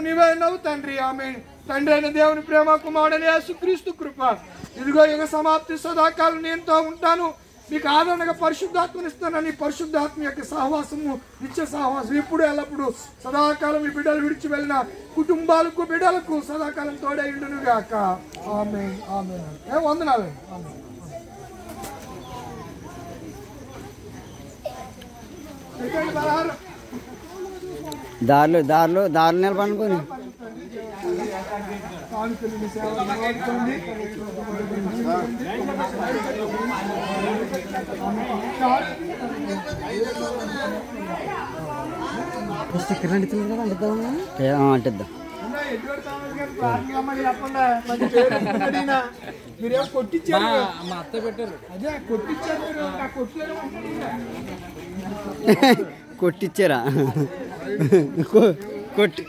నీవేనవు తండ్రి. ఆమె తండ్రి అయిన దేవుని ప్రేమ, కుమారుడైన యేసుక్రీస్తు కృప, ఇదిగో యుగ సమాప్తి సదాకాలం నేనుతో ఉంటాను, మీకు ఆదరణగా పరిశుద్ధాత్మనిస్తానని పరిశుద్ధాత్మ యొక్క సహవాసము, నిత్య సహవాసం ఇప్పుడు ఎల్లప్పుడు సదాకాలం ఈ బిడ్డలు విడిచి వెళ్ళిన కుటుంబాలకు బిడ్డలకు సదాకాలం తోడై ఉండును గాక. ఆమేన్ ఆమేన్. వందనాలు. దారిలో దారిలో దారి నిలబడుకొని అంటిద్దాం. మీరేమో కొట్టించారు, మా అత్త పెట్టారు. అదే కొట్టించారు. కొట్టిచ్చారా? కొట్టి